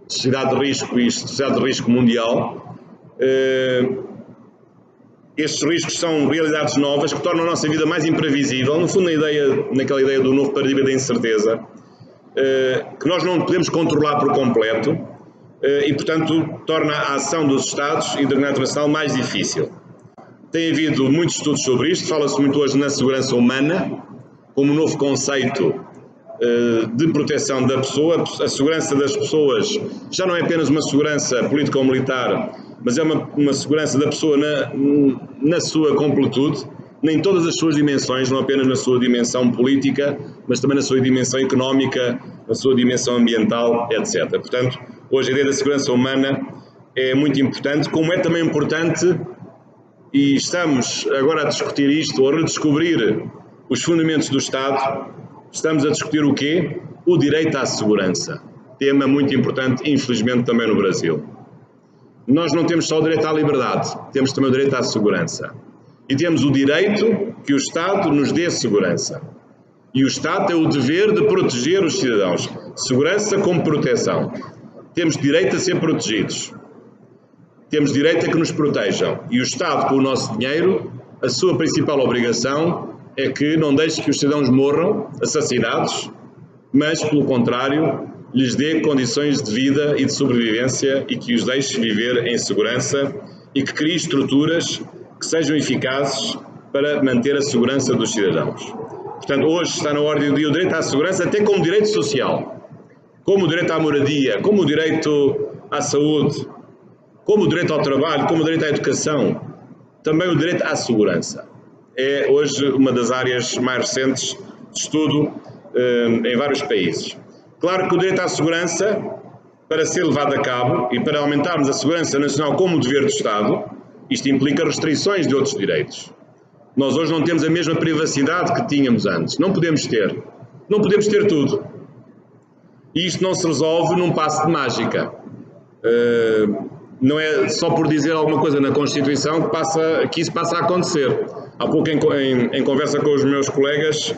Sociedade de Risco e Sociedade de Risco Mundial. Estes riscos são realidades novas que tornam a nossa vida mais imprevisível, no fundo naquela ideia do novo paradigma da incerteza, que nós não podemos controlar por completo e, portanto, torna a ação dos Estados e da comunidade internacional mais difícil. Tem havido muitos estudos sobre isto, fala-se muito hoje na segurança humana, como um novo conceito de proteção da pessoa. A segurança das pessoas já não é apenas uma segurança política ou militar, mas é uma segurança da pessoa na sua completude, em todas as suas dimensões, não apenas na sua dimensão política, mas também na sua dimensão económica, na sua dimensão ambiental, etc. Portanto, hoje a ideia da segurança humana é muito importante, como é também importante, e estamos agora a discutir isto, ou a redescobrir os fundamentos do Estado, estamos a discutir o quê? O direito à segurança. Tema muito importante, infelizmente, também no Brasil. Nós não temos só o direito à liberdade, temos também o direito à segurança. E temos o direito que o Estado nos dê segurança. E o Estado tem o dever de proteger os cidadãos. Segurança como proteção. Temos direito a ser protegidos. Temos direito a que nos protejam. E o Estado, com o nosso dinheiro, a sua principal obrigação é que não deixe que os cidadãos morram assassinados, mas, pelo contrário, lhes dê condições de vida e de sobrevivência e que os deixe viver em segurança e que crie estruturas que sejam eficazes para manter a segurança dos cidadãos. Portanto, hoje está na ordem do dia o direito à segurança, até como direito social, como o direito à moradia, como o direito à saúde, como o direito ao trabalho, como o direito à educação, também o direito à segurança. É hoje uma das áreas mais recentes de estudo em vários países. Claro que o direito à segurança, para ser levado a cabo e para aumentarmos a segurança nacional como dever do Estado, isto implica restrições de outros direitos. Nós hoje não temos a mesma privacidade que tínhamos antes. Não podemos ter. Não podemos ter tudo. E isto não se resolve num passe de mágica. Não é só por dizer alguma coisa na Constituição que isso passa a acontecer. Há pouco, em conversa com os meus colegas,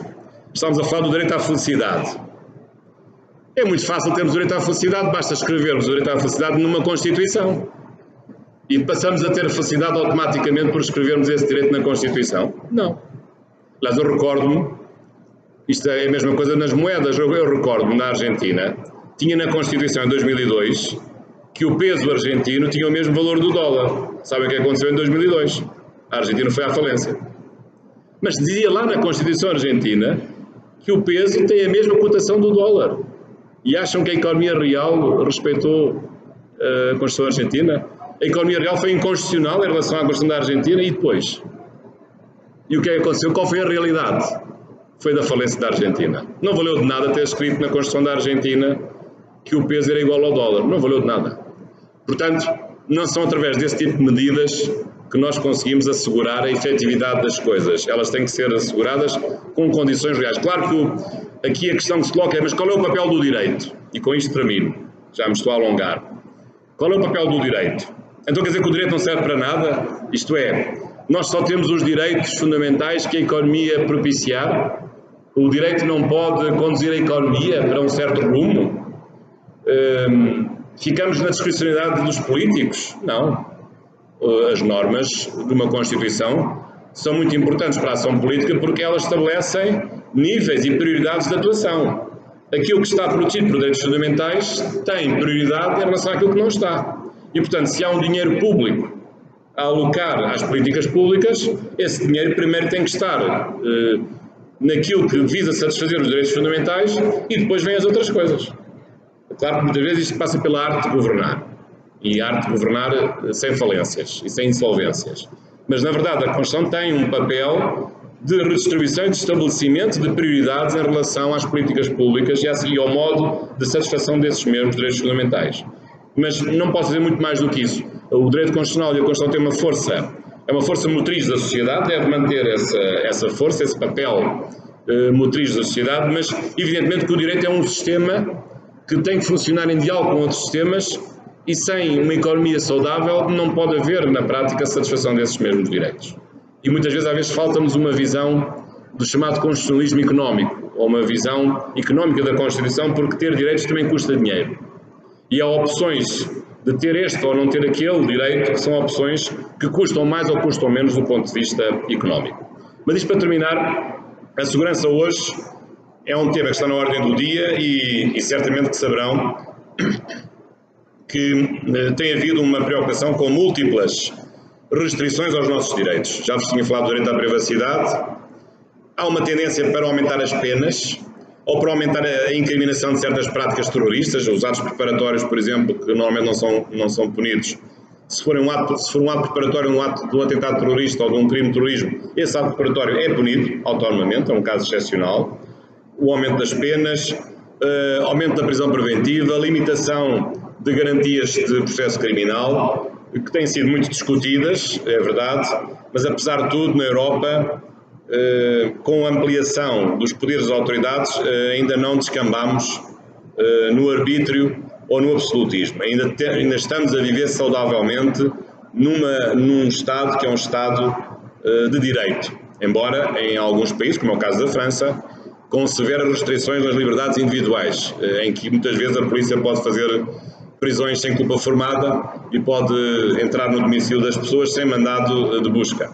estávamos a falar do direito à felicidade. É muito fácil termos o direito à felicidade, basta escrevermos o direito à felicidade numa Constituição. E passamos a ter felicidade automaticamente por escrevermos esse direito na Constituição? Não. Aliás, eu recordo-me, isto é a mesma coisa nas moedas, eu recordo-me na Argentina, tinha na Constituição em 2002 que o peso argentino tinha o mesmo valor do dólar. Sabem o que aconteceu em 2002? A Argentina foi à falência. Mas dizia lá na Constituição argentina que o peso tem a mesma cotação do dólar. E acham que a economia real respeitou a Constituição argentina? A economia real foi inconstitucional em relação à Constituição da Argentina e depois? E o que é que aconteceu? Qual foi a realidade? Foi da falência da Argentina. Não valeu de nada ter escrito na Constituição da Argentina que o peso era igual ao dólar. Não valeu de nada. Portanto, não são através desse tipo de medidas que nós conseguimos assegurar a efetividade das coisas. Elas têm que ser asseguradas com condições reais. Claro que aqui a questão que se coloca é, mas qual é o papel do direito? E com isto termino. Já me estou a alongar. Qual é o papel do direito? Então quer dizer que o direito não serve para nada? Isto é, nós só temos os direitos fundamentais que a economia propiciar? O direito não pode conduzir a economia para um certo rumo? Ficamos na discricionalidade dos políticos? Não. as normas de uma Constituição são muito importantes para a ação política porque elas estabelecem níveis e prioridades de atuação. Aquilo que está protegido por direitos fundamentais tem prioridade em relação àquilo que não está. E, portanto, se há um dinheiro público a alocar às políticas públicas, esse dinheiro primeiro tem que estar naquilo que visa satisfazer os direitos fundamentais e depois vêm as outras coisas. Claro que muitas vezes isto passa pela arte de governar. E a arte de governar sem falências e sem insolvências. Mas, na verdade, a Constituição tem um papel de redistribuição e de estabelecimento de prioridades em relação às políticas públicas e ao modo de satisfação desses mesmos direitos fundamentais. Mas não posso dizer muito mais do que isso. O direito constitucional e a Constituição têm uma força, é uma força motriz da sociedade, deve manter essa força, esse papel motriz da sociedade, mas evidentemente que o direito é um sistema que tem que funcionar em diálogo com outros sistemas e sem uma economia saudável não pode haver na prática a satisfação desses mesmos direitos. E muitas vezes, às vezes, falta-nos uma visão do chamado constitucionalismo económico, ou uma visão económica da Constituição, porque ter direitos também custa dinheiro. E há opções de ter este ou não ter aquele direito, que são opções que custam mais ou custam menos do ponto de vista económico. Mas isto para terminar, a segurança hoje é um tema que está na ordem do dia e certamente que saberão que tem havido uma preocupação com múltiplas restrições aos nossos direitos. Já vos tinha falado do direito à privacidade. Há uma tendência para aumentar as penas ou para aumentar a incriminação de certas práticas terroristas, os atos preparatórios, por exemplo, que normalmente não são punidos. Se for um ato preparatório de um atentado terrorista ou de um crime de terrorismo, esse ato preparatório é punido autonomamente, é um caso excepcional. O aumento das penas, aumento da prisão preventiva, limitação de garantias de processo criminal, que têm sido muito discutidas, é verdade, mas apesar de tudo, na Europa, com a ampliação dos poderes das autoridades, ainda não descambamos no arbítrio ou no absolutismo. Ainda estamos a viver saudavelmente num Estado que é um Estado de direito, embora em alguns países, como é o caso da França, com severas restrições nas liberdades individuais, em que muitas vezes a polícia pode fazer prisões sem culpa formada e pode entrar no domicílio das pessoas sem mandado de busca.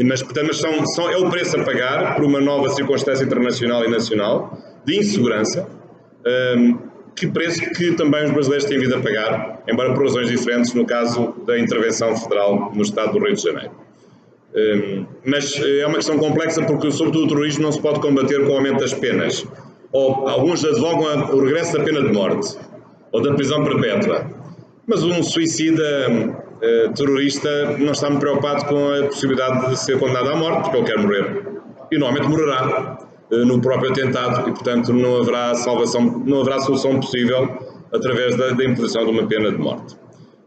Mas é o preço a pagar por uma nova circunstância internacional e nacional de insegurança, que preço que também os brasileiros têm vindo a pagar, embora por razões diferentes no caso da intervenção federal no estado do Rio de Janeiro. Mas é uma questão complexa porque, sobretudo, o terrorismo não se pode combater com o aumento das penas. Ou alguns advogam o regresso da pena de morte ou da prisão perpétua. Mas um suicida terrorista não está muito preocupado com a possibilidade de ser condenado à morte, porque ele quer morrer. E normalmente morrerá no próprio atentado e, portanto, não haverá salvação, não haverá solução possível através da imposição de uma pena de morte.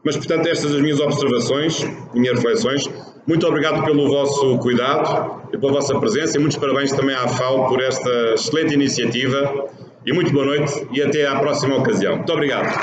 Mas, portanto, estas as minhas observações, minhas reflexões. Muito obrigado pelo vosso cuidado e pela vossa presença e muitos parabéns também à FAO por esta excelente iniciativa e muito boa noite e até à próxima ocasião. Muito obrigado.